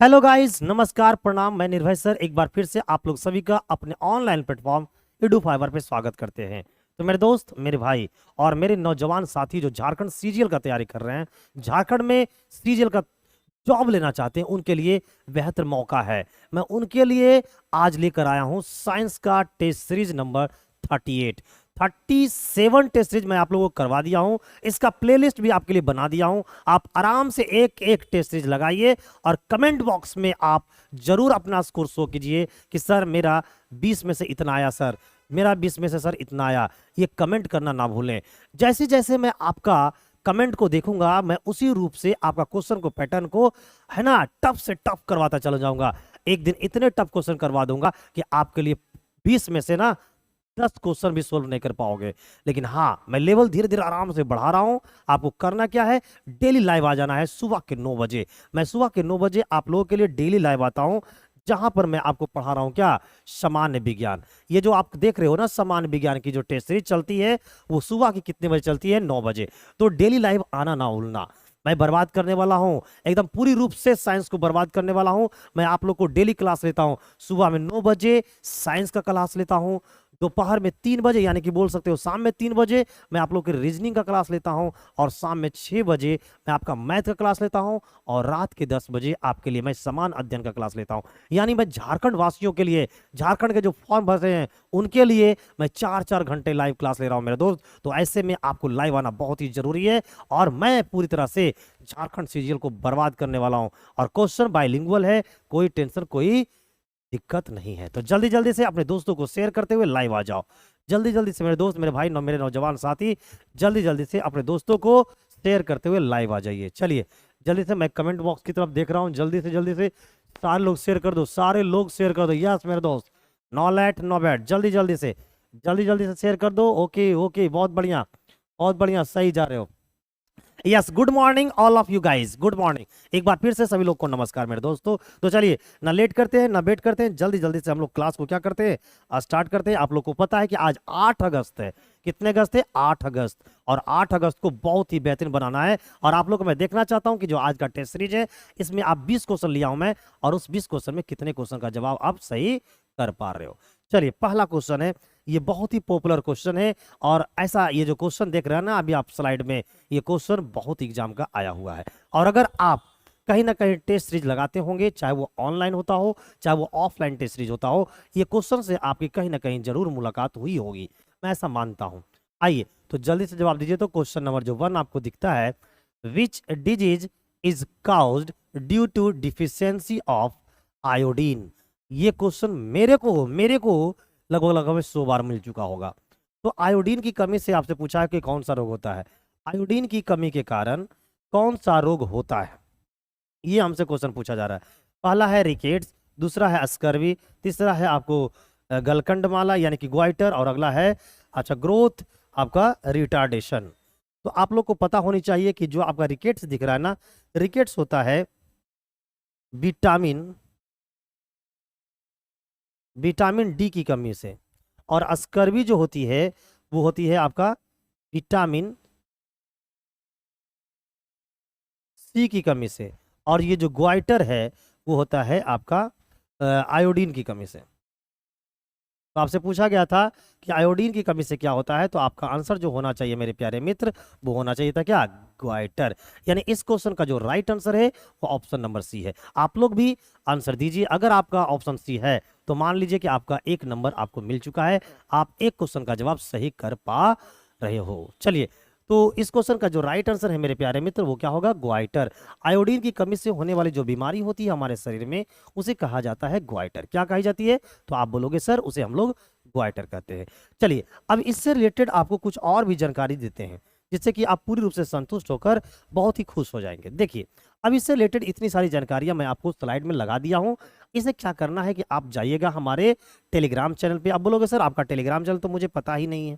Hello guys, नमस्कार, प्रणाम। मैं निर्भय सर एक बार फिर से आप लोग सभी का अपने ऑनलाइन प्लेटफॉर्म ईडू फाइवर पे स्वागत करते हैं। तो मेरे दोस्त, मेरे भाई और मेरे नौजवान साथी जो झारखंड सीजीएल का तैयारी कर रहे हैं, झारखंड में सीजीएल का जॉब लेना चाहते हैं, उनके लिए बेहतर मौका है। मैं उनके लिए आज लेकर आया हूं साइंस का test series number 38। 37 test series मैं आप लोगों को करवा दिया हूं। इसका प्लेलिस्ट भी आपके लिए बना दिया हूं। आप आराम से एक एक टेस्ट सीरीज लगाइए और कमेंट बॉक्स में आप जरूर अपना स्कोर शो कीजिए कि सर मेरा 20 में से इतना आया, सर मेरा 20 में से सर इतना आया। ये कमेंट करना ना भूलें। जैसे जैसे मैं आपका कमेंट को देखूंगा, मैं उसी रूप से आपका क्वेश्चन को, पैटर्न को, है ना, टफ से टफ करवाता चला जाऊंगा। एक दिन इतने टफ क्वेश्चन करवा दूंगा कि आपके लिए 20 में से ना 10 क्वेश्चन भी सोल्व नहीं कर पाओगे। लेकिन हाँ, मैं लेवल धीरे धीरे आराम से बढ़ा रहा हूं। आपको करना क्या है, डेली लाइव आ जाना है सुबह के 9 बजे। मैं सुबह के 9 बजे आप लोगों के लिए डेली लाइव आता हूं, जहां पर मैं आपको पढ़ा रहा हूं क्या, सामान्य विज्ञान। ये जो आप देख रहे हो ना, सामान्य विज्ञान की जो टेस्ट सीरीज चलती है, वो सुबह की कितने बजे चलती है, 9 बजे। तो डेली लाइव आना ना भूलना। मैं बर्बाद करने वाला हूं, एकदम पूरी रूप से साइंस को बर्बाद करने वाला हूं। मैं आप लोग को डेली क्लास लेता हूं। सुबह में 9 बजे साइंस का क्लास लेता हूं। दोपहर में 3 बजे, यानी कि बोल सकते हो शाम में 3 बजे मैं आप लोग की रीजनिंग का क्लास लेता हूं। और शाम में 6 बजे मैं आपका मैथ का क्लास लेता हूं। और रात के 10 बजे आपके लिए मैं समान अध्ययन का क्लास लेता हूं। यानी मैं झारखंड वासियों के लिए, झारखंड के जो फॉर्म भरे हैं उनके लिए मैं 4-4 घंटे लाइव क्लास ले रहा हूं मेरे दोस्त। तो ऐसे में आपको लाइव आना बहुत ही जरूरी है। और मैं पूरी तरह से झारखंड सीजीएल को बर्बाद करने वाला हूं। और क्वेश्चन बाइलिंगुअल है, कोई टेंशन, कोई दिक्कत नहीं है। तो जल्दी जल्दी से अपने दोस्तों को शेयर करते हुए लाइव आ जाओ। जल्दी जल्दी से मेरे दोस्त, मेरे भाई, मेरे नौजवान साथी, जल्दी जल्दी से अपने दोस्तों को शेयर करते हुए लाइव आ जाइए। चलिए जल्दी से, मैं कमेंट बॉक्स की तरफ देख रहा हूँ। जल्दी से सारे लोग शेयर कर दो, सारे लोग शेयर कर दो। यस मेरे दोस्त, नो लेट नो बैट, जल्दी जल्दी से, जल्दी जल्दी से शेयर कर दो। ओके ओके, बहुत बढ़िया, बहुत बढ़िया, सही जा रहे हो। Yes, good morning all of you guys, good morning. एक बार फिर से सभी लोग को नमस्कार मेरे दोस्तों। तो चलिए, ना लेट करते हैं ना वेट करते हैं, जल्दी जल्दी से हम लोग क्लास को क्या करते हैं, स्टार्ट करते हैं। आप लोग को पता है कि आज 8 अगस्त है। कितने अगस्त है? 8 अगस्त। और 8 अगस्त को बहुत ही बेहतरीन बनाना है। और आप लोग को मैं देखना चाहता हूं कि जो आज का टेस्ट सीरीज है, इसमें आप 20 क्वेश्चन लिया हूं मैं, और उस 20 क्वेश्चन में कितने क्वेश्चन का जवाब आप सही कर पा रहे हो। चलिए, पहला क्वेश्चन है, ये बहुत ही पॉपुलर क्वेश्चन है। और ऐसा, ये जो क्वेश्चन देख रहे हैं ना अभी आप स्लाइड में, ये क्वेश्चन बहुत एग्जाम का आया हुआ है। और अगर आप कहीं ना कहीं टेस्ट सीरीज लगाते होंगे, चाहे वो ऑनलाइन होता हो चाहे वो ऑफलाइन टेस्ट सीरीज होता हो, ये क्वेश्चन से आपकी कहीं ना कहीं जरूर मुलाकात हुई होगी, मैं ऐसा मानता हूं। आइए तो जल्दी से जवाब दीजिए। तो क्वेश्चन नंबर जो 1 आपको दिखता है, which disease is caused due to deficiency of iodine. ये क्वेश्चन मेरे को लगभग लगभग 100 बार मिल चुका होगा। तो आयोडीन की कमी से आपसे पूछा है कि कौन सा रोग होता है, आयोडीन की कमी के कारण कौन सा रोग होता है, ये हमसे क्वेश्चन पूछा जा रहा है। पहला है रिकेट्स, दूसरा है स्कर्वी, तीसरा है आपको गलकंडमाला यानी कि ग्वाइटर, और अगला है अच्छा ग्रोथ आपका रिटार्डेशन। तो आप लोग को पता होनी चाहिए कि जो आपका रिकेट्स दिख रहा है ना, रिकेट्स होता है विटामिन डी की कमी से। और स्कर्वी जो होती है वो होती है आपका विटामिन सी की कमी से। और ये जो ग्वाइटर है वो होता है आपका आयोडीन की कमी से। तो आपसे पूछा गया था कि आयोडीन की कमी से क्या होता है, तो आपका आंसर जो होना चाहिए मेरे प्यारे मित्र, वो होना चाहिए था क्या, ग्वाइटर। यानी इस क्वेश्चन का जो राइट आंसर है वो ऑप्शन नंबर सी है। आप लोग भी आंसर दीजिए। अगर आपका ऑप्शन सी है तो मान लीजिए कि आपका 1 नंबर आपको मिल चुका है, आप एक क्वेश्चन का जवाब सही कर पा रहे हो। चलिए, तो इस क्वेश्चन का जो राइट आंसर है मेरे प्यारे मित्र, वो क्या होगा, ग्वाइटर। आयोडीन की कमी से होने वाली जो बीमारी होती है हमारे शरीर में, उसे कहा जाता है ग्वाइटर। क्या कही जाती है? तो आप बोलोगे सर उसे हम लोग ग्वाइटर कहते हैं। चलिए, अब इससे रिलेटेड आपको कुछ और भी जानकारी देते हैं, जिससे कि आप पूरी रूप से संतुष्ट होकर बहुत ही खुश हो जाएंगे। देखिए, अब इससे रिलेटेड इतनी सारी जानकारियां मैं आपको स्लाइड में लगा दिया हूं। इसे क्या करना है कि आप जाइएगा हमारे टेलीग्राम चैनल पे। आप बोलोगे सर आपका टेलीग्राम चैनल तो मुझे पता ही नहीं है।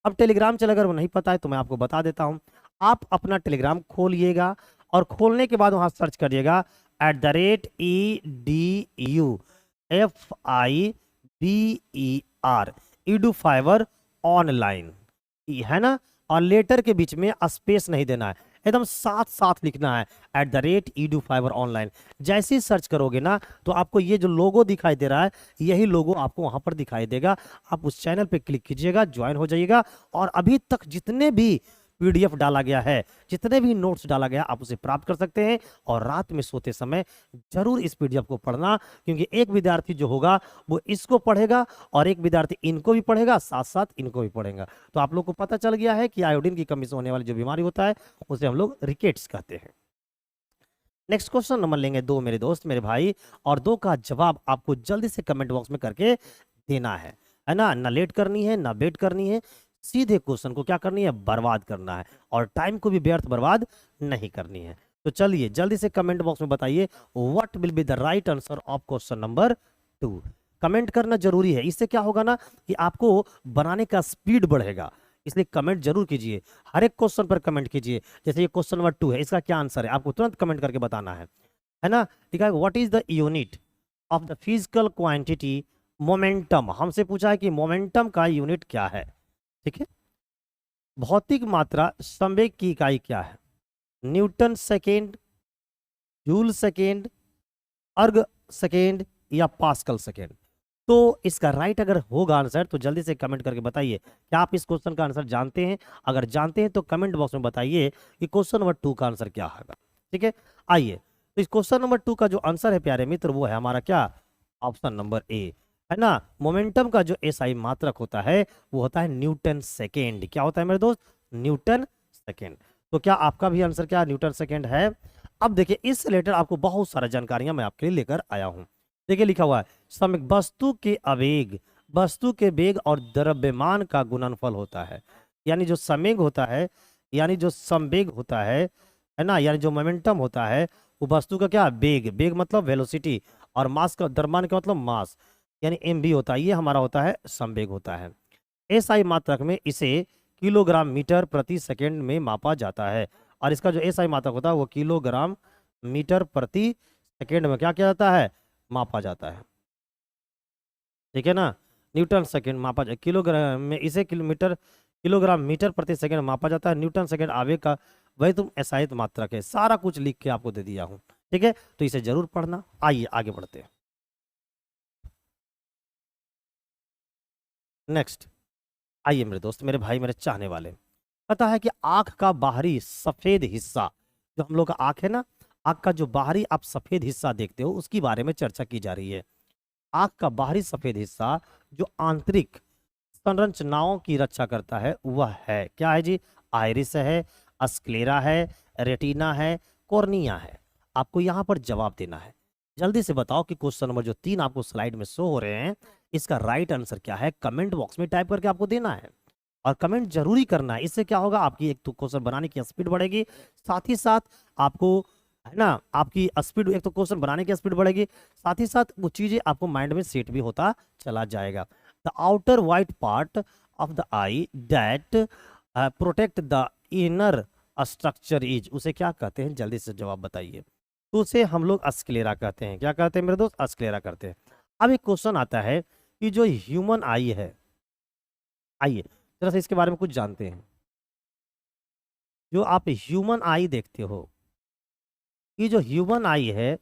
अब टेलीग्राम चैनल अगर वो नहीं पता है तो मैं आपको बता देता हूं। आप अपना टेलीग्राम खोलिएगा और खोलने के बाद वहां सर्च करिएगा @EDUFIBER, ईडू फाइवर ऑनलाइन, है ना। और लेटर के बीच में स्पेस नहीं देना है, एकदम साथ साथ लिखना है @edu5 ऑनलाइन। जैसे ही सर्च करोगे ना तो आपको ये जो लोगो दिखाई दे रहा है, यही लोगो आपको वहां पर दिखाई देगा। आप उस चैनल पे क्लिक कीजिएगा, ज्वाइन हो जाइएगा, और अभी तक जितने भी पीडीएफ डाला गया है, जितने भी नोट्स डाला गया, आप उसे प्राप्त कर सकते हैं। और रात में सोते समय जरूर इस पीडीएफ को पढ़ना, क्योंकि एक विद्यार्थी जो होगा वो इसको पढ़ेगा और एक विद्यार्थी इनको भी पढ़ेगा, साथ साथ इनको भी पढ़ेगा। तो आप लोग को पता चल गया है कि आयोडीन की कमी से होने वाली जो बीमारी होता है उसे हम लोग रिकेट्स कहते हैं। नेक्स्ट क्वेश्चन नंबर लेंगे 2 मेरे दोस्त मेरे भाई, और 2 का जवाब आपको जल्दी से कमेंट बॉक्स में करके देना है ना लेट करनी है ना वेट करनी है, सीधे क्वेश्चन को क्या करनी है, बर्बाद करना है, और टाइम को भी व्यर्थ बर्बाद नहीं करनी है। तो चलिए जल्दी से कमेंट बॉक्स में बताइए what will be the right answer of question number 2। Comment करना जरूरी है, इससे क्या होगा ना कि आपको बनाने का स्पीड बढ़ेगा, इसलिए कमेंट जरूर कीजिए, हर एक क्वेश्चन पर कमेंट कीजिए। जैसे ये क्वेश्चन नंबर 2 है, इसका क्या आंसर है आपको तुरंत कमेंट करके बताना है ना। ठीक है, what is the unit of the physical quantity momentum, हमसे पूछा है कि मोमेंटम का यूनिट क्या है। ठीक है, भौतिक मात्रा संवेग की इकाई क्या है, न्यूटन सेकेंड, जूल सेकेंड, अर्ग सेकेंड, या पास्कल सेकेंड। तो इसका राइट अगर होगा आंसर तो जल्दी से कमेंट करके बताइए क्या आप इस क्वेश्चन का आंसर जानते हैं। अगर जानते हैं तो कमेंट बॉक्स में बताइए कि क्वेश्चन नंबर 2 का आंसर क्या होगा। ठीक है, आइए तो इस क्वेश्चन नंबर 2 का जो आंसर है प्यारे मित्र वो है हमारा क्या, ऑप्शन नंबर ए, है ना। मोमेंटम का जो एसआई मात्रक होता है वो होता है न्यूटन सेकेंड। क्या होता है मेरे दोस्त, न्यूटन सेकेंड। तो क्या आपका भी आंसर क्या न्यूटन सेकेंड है। अब देखिए इस रिलेटेड आपको बहुत सारा जानकारियां मैं आपके लिए लेकर आया हूं। देखिए लिखा हुआ है समय वस्तु के आवेग, वस्तु के वेग और द्रव्यमान का गुणनफल होता है। यानी जो संवेग होता है, यानी जो संवेग होता है ना, यानी जो मोमेंटम होता है वो वस्तु का क्या, वेग, वेग मतलब वेलोसिटी, और मास का द्रव्यमान का मतलब मास, यानी एमवी होता है, ये हमारा होता है संवेग होता है। एसआई मात्रक में इसे किलोग्राम मीटर प्रति सेकेंड में मापा जाता है, और इसका जो एसआई मात्रक होता है वो किलोग्राम मीटर प्रति सेकेंड में क्या किया जाता है, मापा जाता है। ठीक है ना, न्यूटन सेकेंड मापा जाए किलोग्राम में, इसे किलोमीटर किलोग्राम मीटर प्रति सेकेंड मापा जाता है। न्यूटन सेकेंड आवेग का वही तुम एसआई मात्रक है। सारा कुछ लिख के आपको दे दिया हूँ, ठीक है, तो इसे जरूर पढ़ना। आइए आगे बढ़ते हैं। नेक्स्ट आइए मेरे दोस्त मेरे भाई मेरे चाहने वाले, पता है कि आंख का बाहरी सफेद हिस्सा, जो हम लोग का आंख है ना, आंख का जो बाहरी आप सफेद हिस्सा देखते हो उसकी बारे में चर्चा की जा रही है। आंख का बाहरी सफेद हिस्सा जो आंतरिक संरचनाओं की रक्षा करता है वह है क्या है जी, आइरिस है, स्क्लेरा है, रेटिना है, कॉर्निया है। आपको यहाँ पर जवाब देना है। जल्दी से बताओ कि क्वेश्चन नंबर जो 3 आपको स्लाइड में शो हो रहे हैं इसका राइट आंसर क्या है। कमेंट बॉक्स में टाइप करके आपको देना है, और कमेंट जरूरी करना है। इससे क्या होगा, आपकी एक तो क्वेश्चन बनाने की स्पीड बढ़ेगी, साथ ही साथ आपको है ना आपकी स्पीड, एक तो क्वेश्चन बनाने की स्पीड बढ़ेगी, साथ ही साथ वो चीजें आपको माइंड में सेट भी होता चला जाएगा। The outer white part of the I that protect the inner structure is, उसे क्या कहते हैं, जल्दी से जवाब बताइए। तो उसे हम लोग स्क्लेरा कहते हैं। क्या कहते हैं मेरे दोस्त, स्क्लेरा करते हैं। अब एक क्वेश्चन आता है कि जो ह्यूमन आई है, आइए जरा सा इसके बारे में कुछ जानते हैं। जो आप ह्यूमन आई देखते हो, ये जो ह्यूमन आई है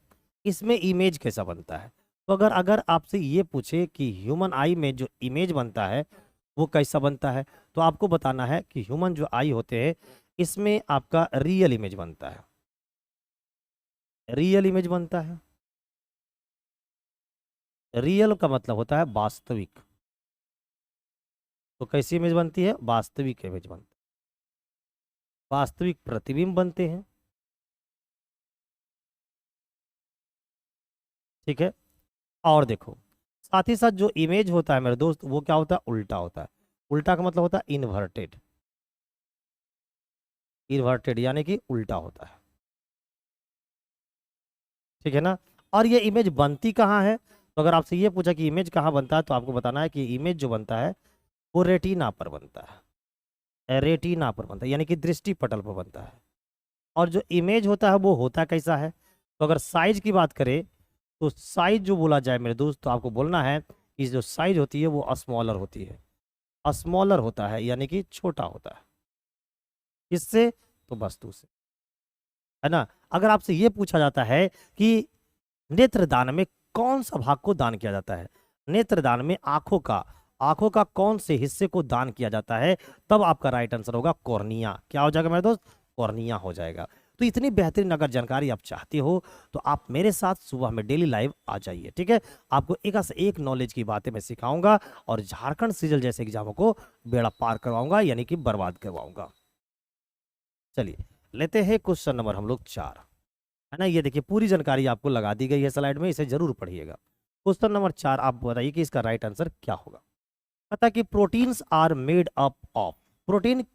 इसमें इमेज कैसा बनता है। तो अगर अगर आपसे ये पूछे कि ह्यूमन आई में जो इमेज बनता है वो कैसा बनता है, तो आपको बताना है कि ह्यूमन जो आई होते हैं इसमें आपका रियल इमेज बनता है, रियल इमेज बनता है। रियल का मतलब होता है वास्तविक। तो कैसी इमेज बनती है, वास्तविक इमेज बनती है, वास्तविक प्रतिबिंब बनते हैं। ठीक है, और देखो साथ ही साथ जो इमेज होता है मेरे दोस्त वो क्या होता है, उल्टा होता है। उल्टा का मतलब होता है इन्वर्टेड, इन्वर्टेड यानी कि उल्टा होता है। ठीक है ना, और ये इमेज बनती कहाँ है। तो अगर आपसे ये पूछा कि इमेज कहाँ बनता है तो आपको बताना है कि इमेज जो बनता है वो रेटिना पर बनता है, रेटिना पर बनता है, यानी कि दृष्टि पटल पर बनता है। और जो इमेज होता है वो होता कैसा है, तो अगर साइज की बात करें तो साइज जो बोला जाए मेरे दोस्त तो आपको बोलना है कि जो साइज होती है वो स्मॉलर होती है, स्मॉलर होता है यानी कि छोटा होता है। किससे, तो वस्तु से। है ना। अगर आपसे ये पूछा जाता है कि नेत्रदान में कौन सा भाग को दान किया जाता है, नेत्रदान में आंखों का कौन से हिस्से को दान किया जाता है, तब आपका राइट आंसर होगा कॉर्निया। क्या हो जाएगा मेरे दोस्त, कॉर्निया हो जाएगा। तो इतनी बेहतरीन अगर जानकारी आप चाहते हो तो आप मेरे साथ सुबह में डेली लाइव आ जाइए, ठीक है। आपको एक से एक नॉलेज की बातें मैं सिखाऊंगा और झारखंड सीजल जैसे एग्जामों को बेड़ा पार करवाऊंगा, यानी कि बर्बाद करवाऊंगा। चलिए लेते हैं क्वेश्चन नंबर हम लोग 4, है ना। ये देखिए पूरी जानकारी आपको लगा दी गई है स्लाइड में, इसे जरूर पढ़िएगा। क्वेश्चन नंबर 4 आप बताइए कि इसका राइट आंसर क्या होगा। पता कि proteins are made up of, protein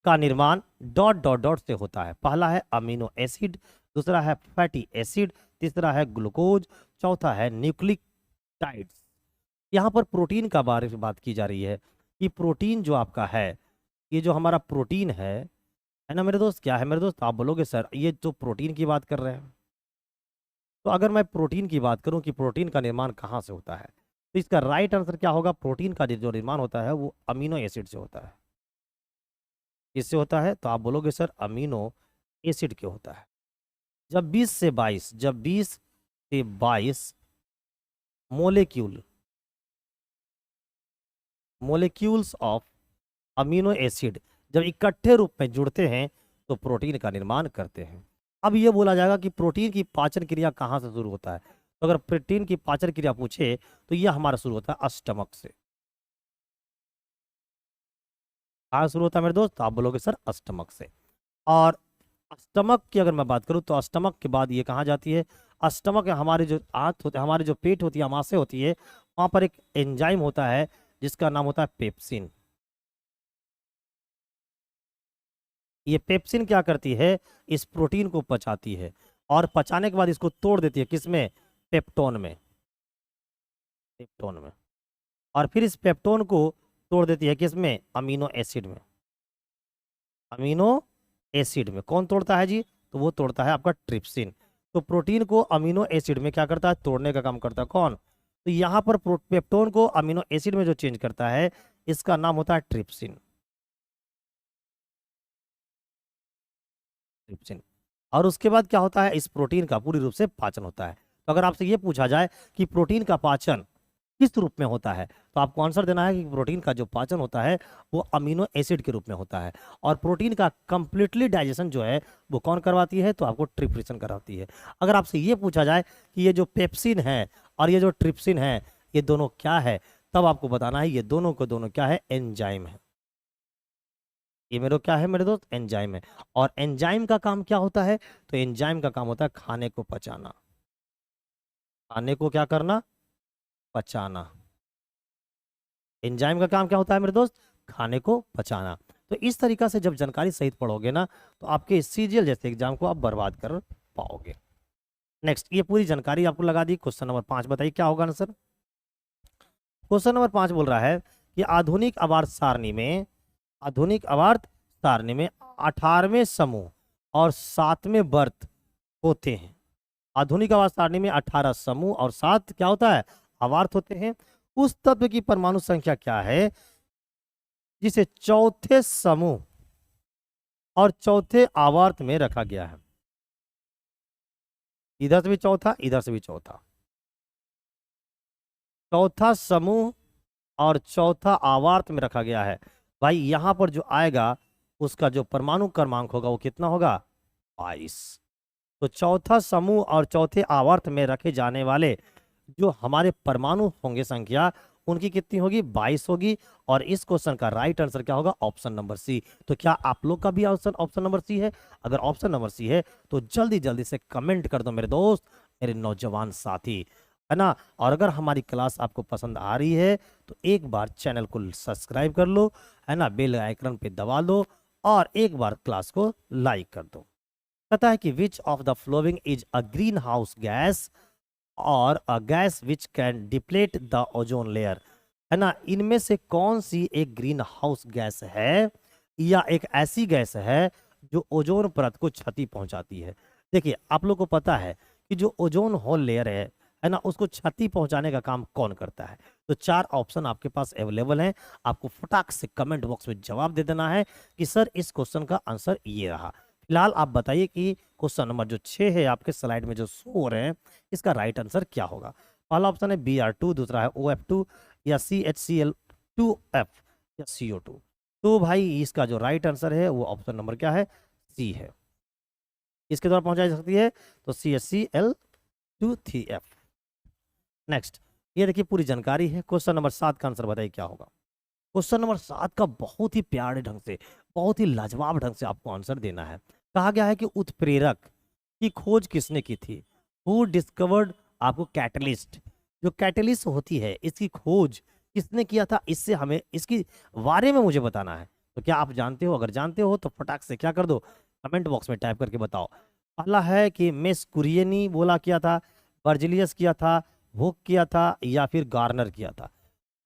का निर्माण डॉट डॉट डॉट से होता है। पहला है अमीनो एसिड, दूसरा है फैटी एसिड, तीसरा है ग्लूकोज, चौथा है न्यूक्लियोटाइड्स। यहाँ पर प्रोटीन का बारे में बात की जा रही है कि प्रोटीन जो आपका है, ये जो हमारा प्रोटीन है ना मेरे दोस्त, क्या है मेरे दोस्त, आप बोलोगे सर ये तो प्रोटीन की बात कर रहे हैं। तो अगर मैं प्रोटीन की बात करूं कि प्रोटीन का निर्माण कहाँ से होता है, तो इसका राइट आंसर क्या होगा, प्रोटीन का जो निर्माण होता है वो अमीनो एसिड से होता है। किससे होता है, तो आप बोलोगे सर अमीनो एसिड के होता है। जब 20 से 22 मोलिक्यूल्स ऑफ अमीनो एसिड जब इकट्ठे रूप में जुड़ते हैं तो प्रोटीन का निर्माण करते हैं। अब ये बोला जाएगा कि प्रोटीन की पाचन क्रिया कहाँ से शुरू होता है, तो अगर प्रोटीन की पाचन क्रिया पूछे तो यह हमारा शुरू होता है स्टमक से। कहाँ शुरू होता है मेरे दोस्त, तो आप बोलोगे सर स्टमक से। और स्टमक की अगर मैं बात करूँ तो स्टमक के बाद ये कहाँ जाती है, स्टमक हमारे जो आंत होते, हमारे जो पेट होती है, आमाशय होती है, वहाँ पर एक एंजाइम होता है जिसका नाम होता है पेप्सिन। ये पेप्सिन क्या करती है, इस प्रोटीन को पचाती है और पचाने के बाद इसको तोड़ देती है, किसमें, पेप्टोन में, पेप्टोन में। और फिर इस पेप्टोन को तोड़ देती है किसमें, अमीनो एसिड में। अमीनो एसिड में कौन तोड़ता है जी, तो वो तोड़ता है आपका ट्रिप्सिन। तो प्रोटीन को अमीनो एसिड में क्या करता है, तोड़ने का काम करता है कौन, तो यहाँ पर पेप्टोन को अमीनो एसिड में जो चेंज करता है इसका नाम होता है ट्रिप्सिन। ट्रिप्सिन। और उसके बाद क्या होता है, इस प्रोटीन का पूरी रूप से पाचन होता है। तो अगर आपसे ये पूछा जाए कि प्रोटीन का पाचन किस रूप में होता है, तो आपको आंसर देना है कि प्रोटीन का जो पाचन होता है वो अमीनो एसिड के रूप में होता है। और प्रोटीन का कंप्लीटली डाइजेशन जो है वो कौन करवाती है, तो आपको ट्रिप्सिन करवाती है। अगर आपसे ये पूछा जाए कि ये जो पेप्सिन है और ये जो ट्रिप्सिन है ये दोनों क्या है, तब आपको बताना है ये दोनों को दोनों क्या है, एंजाइम है। ये मेरे क्या है मेरे दोस्त, एंजाइम है। और एंजाइम का काम क्या होता है, तो एंजाइम का काम होता है खाने को पचाना। खाने को क्या करना, पचाना। एंजाइम का काम क्या होता है मेरे दोस्त, खाने को पचाना। तो इस तरीका से जब जानकारी सहित पढ़ोगे ना तो आपके सीजीएल जैसे एग्जाम को आप बर्बाद कर पाओगे। नेक्स्ट, ये पूरी जानकारी आपको लगा दी। क्वेश्चन नंबर 5 बताइए क्या होगा आंसर। क्वेश्चन नंबर 5 बोल रहा है कि आधुनिक आवर्त सारणी में 18वें समूह और 7वें वर्त होते हैं। आधुनिक आवर्त सारणी में 18 समूह और 7 क्या होता है, आवर्त होते हैं। उस तत्व की परमाणु संख्या क्या है जिसे चौथे समूह और चौथे आवर्त में रखा गया है। इधर से भी चौथा, इधर से भी चौथा, चौथा समूह और चौथा आवर्त में रखा गया है। भाई यहां पर जो आएगा उसका जो परमाणु क्रमांक होगा वो कितना होगा, 22। तो चौथा समूह और चौथे आवर्त में रखे जाने वाले जो हमारे परमाणु होंगे संख्या उनकी कितनी होगी, 22 होगी। और इस क्वेश्चन का राइट आंसर क्या होगा, ऑप्शन नंबर सी। तो क्या आप लोग का भी ऑप्शन नंबर सी है, अगर ऑप्शन नंबर सी है तो जल्दी जल्दी से कमेंट कर दो मेरे दोस्त, मेरे नौजवान साथी, है ना। और अगर हमारी क्लास आपको पसंद आ रही है तो एक बार चैनल को सब्सक्राइब कर लो, है ना, बेल आइकन पे दबा दो और एक बार क्लास को लाइक कर दो। पता है कि which of the following is a greenhouse gas और a gas which can deplete the ozone layer, है ना। इनमें से कौन सी एक ग्रीन हाउस गैस है या एक ऐसी गैस है जो ओजोन परत को क्षति पहुंचाती है। देखिए आप लोग को पता है कि जो ओजोन होल लेयर है ना, उसको क्षति पहुंचाने का काम कौन करता है। तो 4 ऑप्शन आपके पास अवेलेबल हैं, आपको फटाक से कमेंट बॉक्स में जवाब दे देना है कि सर इस क्वेश्चन का आंसर ये रहा। फिलहाल आप बताइए कि क्वेश्चन नंबर जो 6 है आपके स्लाइड में जो शो हो रहे हैं, इसका राइट आंसर क्या होगा। पहला ऑप्शन है Br2, दूसरा है OF2, या CHCl2F, या CO2। तो भाई इसका जो राइट आंसर है वो ऑप्शन नंबर क्या है, सी है। इसके द्वारा पहुंचाई जा सकती है तो CHCl2 3F। नेक्स्ट, ये देखिए पूरी जानकारी है। क्वेश्चन नंबर 7 का आंसर बताइए क्या होगा। क्वेश्चन नंबर 7 का बहुत ही प्यारे ढंग से, बहुत ही लाजवाब ढंग से आपको आंसर देना है। कहा गया है कि उत्प्रेरक की खोज किसने की थी। हु डिस्कवर्ड, आपको कैटलिस्ट, जो कैटलिस्ट होती है इसकी खोज किसने किया था, इससे हमें इसकी बारे में मुझे बताना है। तो क्या आप जानते हो? अगर जानते हो तो फटाक से क्या कर दो, कमेंट बॉक्स में टाइप करके बताओ। पहला है कि मिस कुरियनी बोला किया था, बर्जिलियस किया था, हुक किया था, या फिर गार्नर किया था।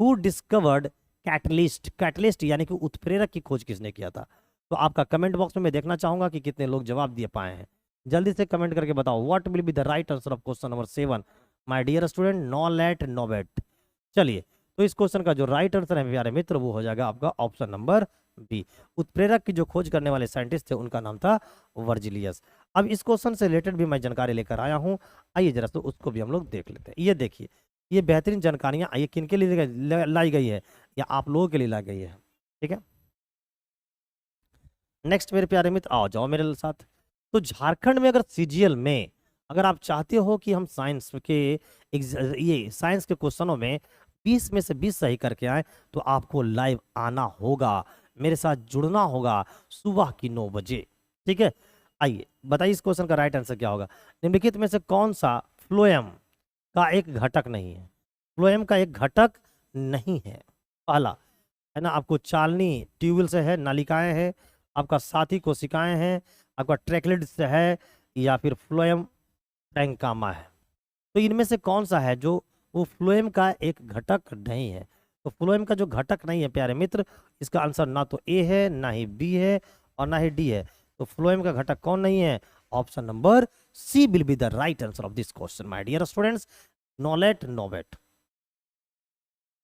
हु डिस्कवर्ड कैटलिस्ट, कैटलिस्ट यानी कि उत्प्रेरक की खोज किसने किया था। तो आपका कमेंट बॉक्स में मैं देखना चाहूंगा कि कितने लोग जवाब दे पाए हैं। जल्दी से कमेंट करके बताओ what will be the right answer of question number 7 my dear student, no late no bet. चलिए, तो इस क्वेश्चन का जो राइट आंसर है प्यारे मित्र वो हो जाएगा आपका ऑप्शन नंबर बी। उत्प्रेरक की जो खोज करने वाले साइंटिस्ट थे उनका नाम था वर्जिलियस। अब इस क्वेश्चन से रिलेटेड भी मैं जानकारी लेकर आया हूँ, आइए जरा तो उसको भी हम लोग देख लेते हैं। ये देखिए, ये बेहतरीन जानकारियां ये किनके लिए लाई गई है, या आप लोगों के लिए लाई गई है। ठीक है, नेक्स्ट मेरे प्यारे मित्र आओ जाओ मेरे साथ। तो झारखंड में अगर सीजीएल में अगर आप चाहते हो कि हम साइंस के ये साइंस के क्वेश्चनों में 20 में से 20 सही करके आए, तो आपको लाइव आना होगा, मेरे साथ जुड़ना होगा सुबह की 9 बजे। ठीक है, आइए बताइए इस क्वेश्चन का राइट आंसर क्या होगा। निम्नलिखित में से कौन सा फ्लोएम का एक घटक नहीं है। फ्लोएम का एक घटक नहीं है। पहला है ना, आपको चालनी ट्यूबवेल से है, नालिकाएं हैं, आपका साथी कोशिकाएं हैं, आपका ट्रैकलेट से है, या फिर फ्लोएम टैंकामा है। तो इनमें से कौन सा है जो वो फ्लोएम का एक घटक नहीं है। तो फ्लोएम का जो घटक नहीं है प्यारे मित्र, इसका आंसर ना तो ए है, ना ही बी है, और ना ही डी है। तो फ्लोएम का घटक कौन नहीं है, option number C will be the right answer of this question my dear students, no late no bet.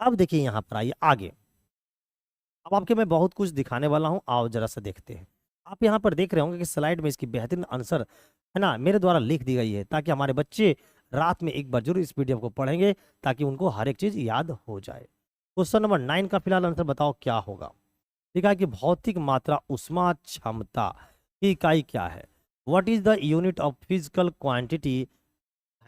अब देखिए यहां पर आइए आगे, अब आपके मैं बहुत कुछ दिखाने वाला हूं, आओ जरा सा देखते हैं। आप यहाँ पर देख रहे होंगे कि स्लाइड में इसकी बेहतरीन आंसर है ना मेरे द्वारा लिख दी गई है, ताकि हमारे बच्चे रात में एक बार जरूर इस पीडीएफ को पढ़ेंगे, ताकि उनको हर एक चीज याद हो जाए। क्वेश्चन नंबर 9 का फिलहाल आंसर बताओ क्या होगा। लिखा है कि भौतिक मात्रा उष्मा क्षमता की इकाई क्या है। What is the unit of physical quantity,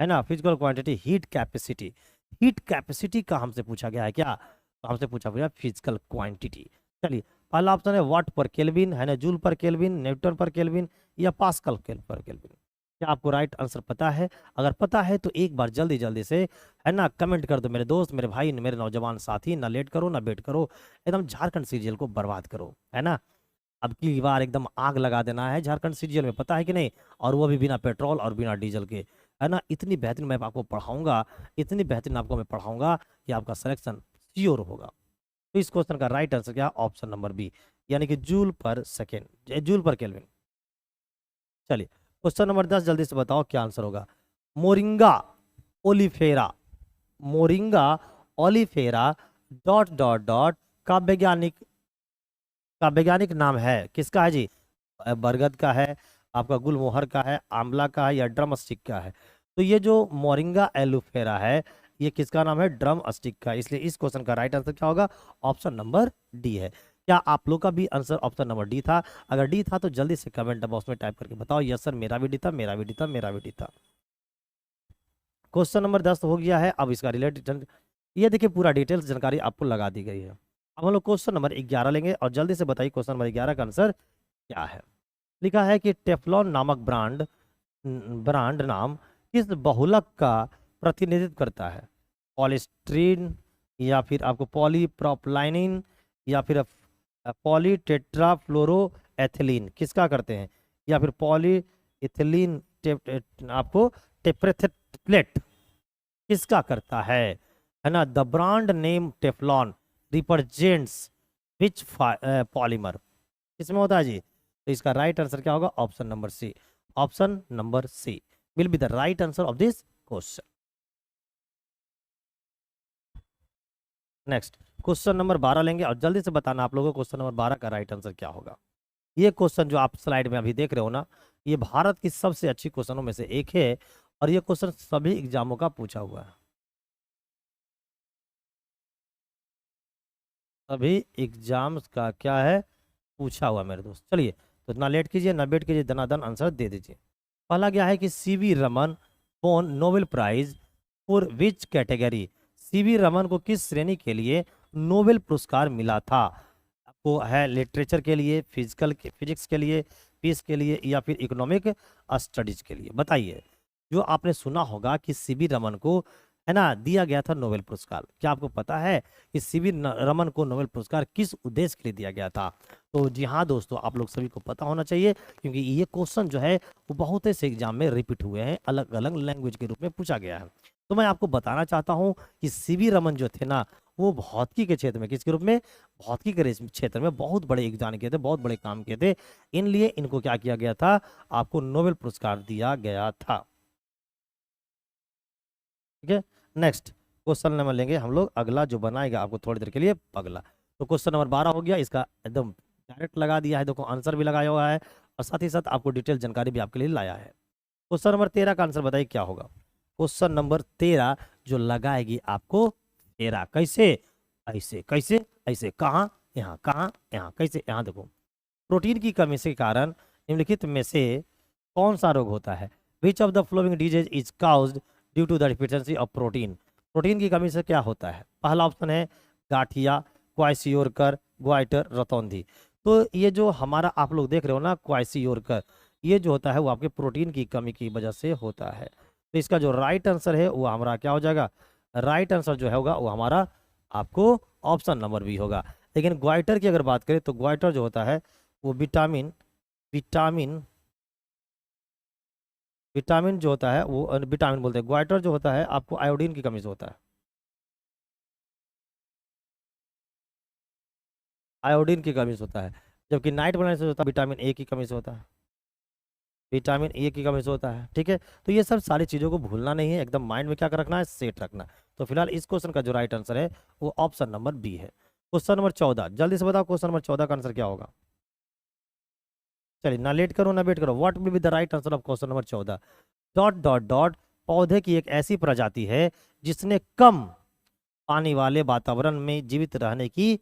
है ना, physical quantity heat capacity. Heat capacity का हमसे पूछा गया है क्या, तो हमसे पूछा गया फिजिकल क्वांटिटी। चलिए, पहला ऑप्शन है वाट पर केल्विन, है ना, जूल पर केल्विन, न्यूटन पर केल्विन, या पास्कल पर केल्विन। क्या आपको राइट आंसर पता है? अगर पता है तो एक बार जल्दी जल्दी से है ना कमेंट कर दो मेरे दोस्त, मेरे भाई, मेरे नौजवान साथी। ना लेट करो ना वेट करो, एकदम झारखंड सीरियल को बर्बाद करो, है ना। अब की बार एकदम आग लगा देना है झारखंड सीरियल में, पता है कि नहीं, और वो भी बिना पेट्रोल और बिना डीजल के, है ना। इतनी बेहतरीन मैं आपको पढ़ाऊंगा, इतनी बेहतरीन आपको मैं पढ़ाऊंगा कि आपका सिलेक्शन श्योर होगा। तो इस क्वेश्चन का राइट आंसर क्या, ऑप्शन नंबर बी, यानी कि जूल पर सेकेंड, जूल पर केल्विन। चलिए, क्वेश्चन नंबर 10 जल्दी से बताओ क्या आंसर होगा। Moringa oleifera, moringa oleifera dot dot dot का वैज्ञानिक नाम है किसका है जी। बरगद का है, आपका गुलमोहर का है, आंवला का है, या ड्रम स्टिक का है। तो ये जो मोरिंगा एलोफेरा है ये किसका नाम है, ड्रम स्टिक का। इसलिए इस क्वेश्चन का राइट आंसर क्या होगा, ऑप्शन नंबर डी है। क्या आप लोग का भी आंसर ऑप्शन नंबर डी था? अगर डी था तो जल्दी से कमेंट बॉक्स में टाइप करके बताओ यस सर मेरा भी डी था, मेरा भी डी था, मेरा भी डी था। क्वेश्चन नंबर 10 हो गया है। अब इसका रिलेटेड ये देखिए पूरा डिटेल्स जानकारी आपको लगा दी गई है। अब हम लोग क्वेश्चन नंबर 11 लेंगे, और जल्दी से बताइए क्वेश्चन नंबर 11 का आंसर क्या है। लिखा है कि टेफ्लॉन नामक ब्रांड नाम किस बहुलक का प्रतिनिधित्व करता है। पॉलीस्टीरीन, या फिर आपको पॉलीप्रोपलाइनिन, या फिर पॉलीटेट्राफ्लोरोएथिलीन, किसका करते हैं, या फिर पॉलीइथिलीन आपको टेप्रेथेट किसका करता है ना। The brand name Teflon represents which polymer, किसमें होता है जी। तो इसका राइट आंसर क्या होगा, option number C, option number C will be the right answer of this question. Next question number 12 लेंगे, और जल्दी से बताना आप लोगों को क्वेश्चन नंबर 12 का राइट आंसर क्या होगा। ये क्वेश्चन जो आप स्लाइड में अभी देख रहे हो ना, ये भारत की सबसे अच्छी क्वेश्चनों में से एक है और ये क्वेश्चन सभी एग्जामों का पूछा हुआ है, सभी एग्जाम्स का क्या है, पूछा हुआ मेरे दोस्त। चलिए, तो ना लेट कीजिए ना वेट कीजिए, धनाधन आंसर दे दीजिए। पहला क्या है कि CV Raman won Nobel prize for which category, CV Raman को किस श्रेणी के लिए नोबेल पुरस्कार मिला था? आपको है लिटरेचर के लिए, फिजिक्स के लिए, पीस के लिए, या फिर इकोनॉमिक स्टडीज के लिए, बताइए। जो आपने सुना होगा कि सीवी रमन को, है ना, दिया गया था नोबेल पुरस्कार, क्या आपको पता है कि सीवी रमन को नोबेल पुरस्कार किस उद्देश्य के लिए दिया गया था? तो जी हाँ दोस्तों, आप लोग सभी को पता होना चाहिए, क्योंकि ये क्वेश्चन जो है वो बहुत से एग्जाम में रिपीट हुए हैं, अलग अलग लैंग्वेज के रूप में पूछा गया है। तो मैं आपको बताना चाहता हूँ कि सीवी रमन जो थे ना, वो भौतिकी के क्षेत्र में, किसके रूप में, भौतिकी के क्षेत्र में बहुत बड़े योगदान किए थे, बहुत बड़े काम किए थे। इन लिए इनको क्या किया गया था, आपको नोबेल पुरस्कार दिया गया था। ठीक है, नेक्स्ट क्वेश्चन नंबर लेंगे हम लोग, अगला जो बनाएगा आपको थोड़ी देर के लिए पगला। तो क्वेश्चन नंबर 12 हो गया, इसका एकदम डायरेक्ट लगा दिया है, देखो आंसर भी लगाया हुआ है और साथ ही साथ आपको डिटेल जानकारी भी आपके लिए लाया है। क्वेश्चन नंबर 13 का आंसर बताइए क्या होगा? क्वेश्चन नंबर 13 जो लगाएगी आपको तेरा, कैसे, ऐसे, कैसे, ऐसे, कहाँ, यहाँ, कहाँ, यहाँ, कैसे, यहाँ देखो। प्रोटीन की कमी के कारण निम्नलिखित में से कौन सा रोग होता है? Which of the following disease is caused due to the deficiency of protein, protein की कमी से क्या होता है? पहला ऑप्शन है गाठिया, क्वाइसियोरकर, ग्वाइटर, रतौंधी। तो ये जो हमारा आप लोग देख रहे हो ना क्वाइसियोरकर, ये जो होता है वो आपके प्रोटीन की कमी की वजह से होता है। तो इसका जो राइट आंसर है वो हमारा क्या हो जाएगा? राइट आंसर जो होगा वो हमारा आपको ऑप्शन नंबर बी होगा। लेकिन ग्वाइटर की अगर बात करें तो ग्वाइटर जो होता है वो विटामिन विटामिन विटामिन जो होता है वो विटामिन बोलते हैं, ग्वाइटर जो होता है आपको आयोडीन की कमी से होता है, आयोडीन की कमी से होता है। जबकि नाइट बनाने से होता है विटामिन ए की कमी से होता है, विटामिन ए की कमी से होता है। ठीक है, तो ये सब सारी चीज़ों को भूलना नहीं है, एकदम माइंड में क्या रखना है, सेट रखना। तो फिलहाल इस क्वेश्चन का जो राइट आंसर है वो ऑप्शन नंबर बी है। क्वेश्चन नंबर 14, जल्दी से बताओ क्वेश्चन नंबर 14 का आंसर क्या होगा? चलिए, ना लेट करो ना वेट करो, what will be the right answer of question number 14? Dot dot dot, पौधे की एक ऐसी प्रजाति है जिसने कम पानी वाले वातावरण में जीवित रहने की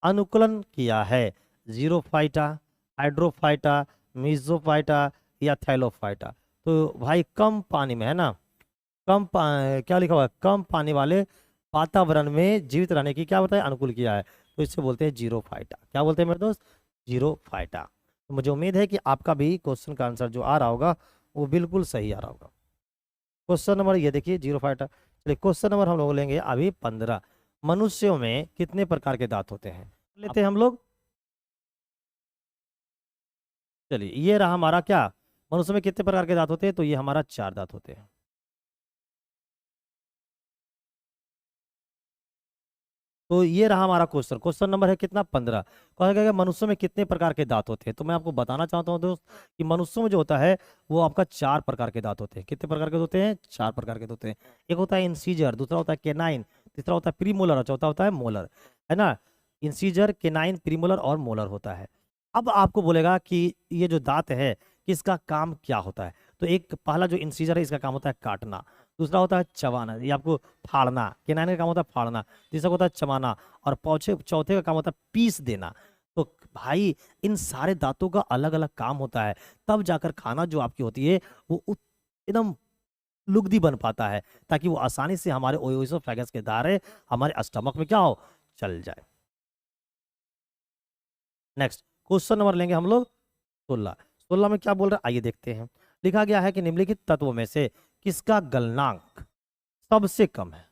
अनुकूलन किया है। जीरोफाइटा, हाइड्रोफाइटा, मीजोफाइटा, या थैलोफाइटा। तो भाई कम पानी में, है ना, क्या लिखा हुआ है, कम पानी वाले वातावरण में जीवित रहने की क्या बताया, अनुकूल किया है। तो इससे बोलते हैं जीरोफाइटा। क्या बोलते हैं मेरे दोस्त? जीरोफाइटा। तो मुझे उम्मीद है कि आपका भी क्वेश्चन का आंसर जो आ रहा होगा वो बिल्कुल सही आ रहा होगा। क्वेश्चन नंबर ये देखिए, जीरोफाइटा। चलिए, क्वेश्चन नंबर हम लोग लेंगे अभी 15। मनुष्यों में कितने प्रकार के दांत होते हैं? लेते हैं हम लोग। चलिए, ये रहा हमारा क्या, मनुष्य में कितने प्रकार के दांत होते हैं? तो ये हमारा 4 दांत होते हैं। तो ये रहा हमारा क्वेश्चन, क्वेश्चन नंबर है कितना, 15। कहा गया कि मनुष्य में कितने प्रकार के दांत होते हैं? तो मैं आपको बताना चाहता हूँ दोस्त कि मनुष्यों में जो होता है वो आपका 4 प्रकार के दांत होते हैं। कितने प्रकार के होते हैं? 4 प्रकार के होते हैं। एक होता है इंसीजर, दूसरा होता है केनाइन, तीसरा होता है प्रीमोलर और चौथा होता है मोलर, है ना। इंसीजर, केनाइन, प्रीमोलर और मोलर होता है। अब आपको बोलेगा कि ये जो दांत है किसका काम क्या होता है? तो एक पहला जो इंसीजर है इसका काम होता है काटना, दूसरा होता है चबाना, ये आपको फाड़ना, केनाइन का काम होता है फाड़ना, तीसरा होता है चबाना, और चौथे चौथे का काम होता है पीस देना। तो भाई इन सारे दांतों का अलग अलग काम होता है, तब जाकर खाना जो आपकी होती है वो एकदम लुगदी बन पाता है, ताकि वो आसानी से हमारे ओयोइसोफेगस के द्वारा हमारे स्टमक में क्या हो, चल जाए। नेक्स्ट क्वेश्चन नंबर लेंगे हम लोग 16। 16 में क्या बोल रहा है आइए देखते हैं। लिखा गया है कि निम्नलिखित तत्वों में से किसका गलनांक सबसे कम है?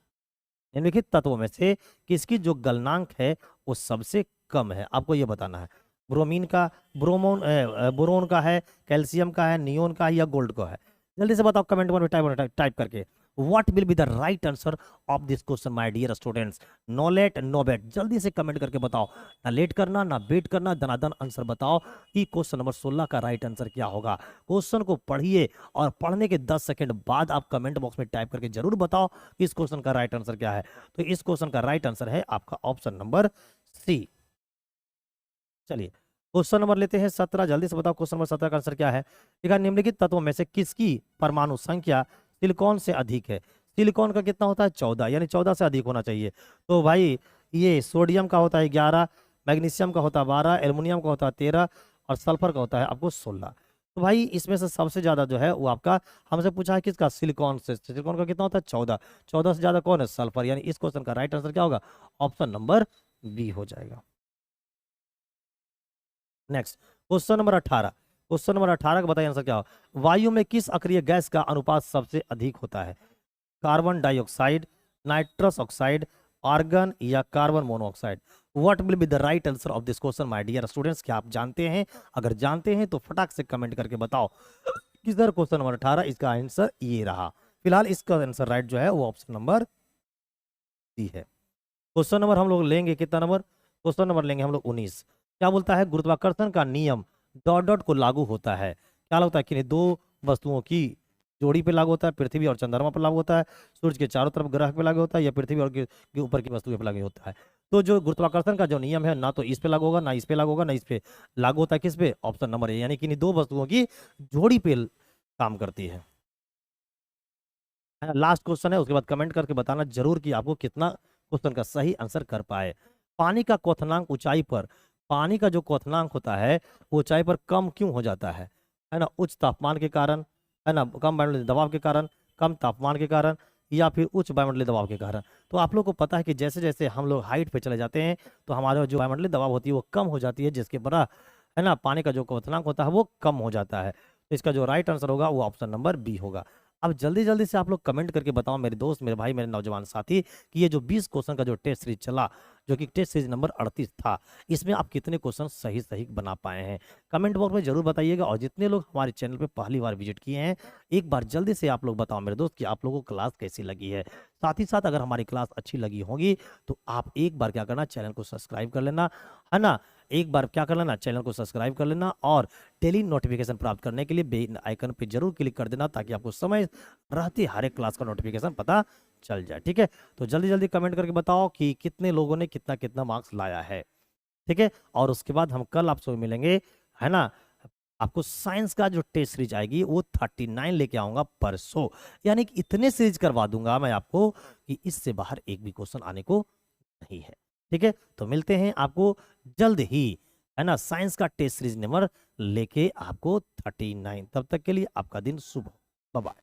निम्नलिखित तत्वों में से किसकी जो गलनांक है वो सबसे कम है, आपको ये बताना है। ब्रोमीन का, बोरोन का है, कैल्शियम का है, नियोन का है, या गोल्ड का है? जल्दी से बताओ कमेंट में टाइप करके what will be the right answer of this question my dear students. No late no bet, जल्दी से कमेंट करके बताओ, ना लेट करना ना वेट करना, दनादन आंसर बताओ कि क्वेश्चन नंबर 16 का राइट आंसर क्या होगा। क्वेश्चन को पढ़िए और पढ़ने के 10 सेकंड बाद आप कमेंट बॉक्स में टाइप करके जरूर बताओ कि इस क्वेश्चन का राइट आंसर क्या है। तो इस क्वेश्चन का राइट आंसर है आपका ऑप्शन नंबर सी। चलिए, क्वेश्चन नंबर लेते हैं 17, जल्दी से बताओ क्वेश्चन नंबर 17 का आंसर क्या है। देखा, निम्नलिखित तत्वों में से किसकी परमाणु संख्या सिलिकॉन से अधिक है। सिलिकॉन का कितना होता है 14, यानी 14 से अधिक होना चाहिए। तो भाई ये सोडियम का होता है 11, मैग्नीशियम का होता है 12, एल्युमिनियम का होता है 13 और सल्फर का होता है आपको 16। तो भाई इसमें से सबसे ज्यादा जो है वो आपका हमसे पूछा है किसका, सिलिकॉन से। सिलिकॉन का कितना होता है 14, 14 से ज्यादा कौन है, सल्फर। यानी इस क्वेश्चन का राइट आंसर क्या होगा, ऑप्शन नंबर बी हो जाएगा। Next question number 18, question number 18 का बताइए आंसर क्या हो। वायु में किस अक्रिय गैस का अनुपात सबसे अधिक होता है, carbon dioxide, nitrous oxide, argon या carbon monoxide. What will be the right answer of this question my dear students, क्या आप जानते हैं? अगर जानते हैं तो फटाक से कमेंट करके बताओ कि सर क्वेश्चन नंबर 18 इसका आंसर ये रहा। फिलहाल इसका आंसर राइट जो है वो ऑप्शन नंबर सी है। क्वेश्चन नंबर हम लोग लेंगे कितना नंबर, क्वेश्चन नंबर लेंगे हम लोग 19। क्या बोलता है, गुरुत्वाकर्षण का नियम डॉट डॉट को लागू होता है। क्या लगता है कि दो वस्तुओं की जोड़ी पे लागू होता है, पृथ्वी और चंद्रमा पर लागू होता है, सूर्य के चारों तरफ ग्रह पे लागू होता है, या पृथ्वी और के ऊपर की वस्तुओं पे लागू होता है। तो जो गुरुत्वाकर्षण का जो नियम है ना तो इस पे लागू होगा, ना इस पे लागू होगा, ना इस पे लागू होता है। किस पे, ऑप्शन नंबर ए, यानी कि दो वस्तुओं की जोड़ी पे काम करती है। लास्ट क्वेश्चन है, उसके बाद कमेंट करके बताना जरूर कि आपको कितना क्वेश्चन का सही आंसर कर पाए। पानी का क्वथनांक ऊंचाई पर, पानी का जो क्वथनांक होता है वो ऊंचाई पर कम क्यों हो जाता है ना, उच्च तापमान के कारण, है ना, कम वायुमंडलीय दबाव के कारण, कम तापमान के कारण, या फिर उच्च वायुमंडलीय दबाव के कारण। तो आप लोग को पता है कि जैसे जैसे हम लोग हाइट पे चले जाते हैं तो हमारे जो वायुमंडलीय दबाव होती है वो कम हो जाती है, जिसके बड़ा है ना पानी का जो क्वथनांक होता है वो कम हो जाता है। तो इसका जो राइट आंसर होगा वो ऑप्शन नंबर बी होगा। अब जल्दी जल्दी से आप लोग कमेंट करके बताओ मेरे दोस्त, मेरे भाई, मेरे नौजवान साथी, कि ये जो 20 क्वेश्चन का जो टेस्ट सीरीज चला, जो कि टेस्ट सीरीज नंबर 38 था, इसमें आप कितने क्वेश्चन सही सही बना पाए हैं। कमेंट बॉक्स में जरूर बताइएगा। और जितने लोग हमारे चैनल पे पहली बार विजिट किए हैं, एक बार जल्दी से आप लोग बताओ मेरे दोस्त कि आप लोगों को क्लास कैसी लगी है। साथ ही साथ अगर हमारी क्लास अच्छी लगी होगी तो आप एक बार क्या करना, चैनल को सब्सक्राइब कर लेना, है ना। एक बार क्या कर लेना, चैनल को सब्सक्राइब कर लेना, और डेली नोटिफिकेशन प्राप्त करने के लिए बेल आइकन पे जरूर क्लिक कर देना, ताकि आपको समय रहते हर एक क्लास का नोटिफिकेशन पता चल जाए। ठीक है, तो जल्दी जल्दी कमेंट करके बताओ कि कितने लोगों ने कितना कितना मार्क्स लाया है। ठीक है, और उसके बाद हम कल आपसे मिलेंगे, है ना। आपको साइंस का जो टेस्ट सीरीज आएगी वो 39 लेके आऊंगा परसों, यानी कि इतने सीरीज करवा दूंगा मैं आपको कि इससे बाहर एक भी क्वेश्चन आने को नहीं है। ठीक है, तो मिलते हैं आपको जल्द ही, है ना, साइंस का टेस्ट सीरीज नंबर लेके आपको 39। तब तक के लिए आपका दिन शुभ हो। Bye bye.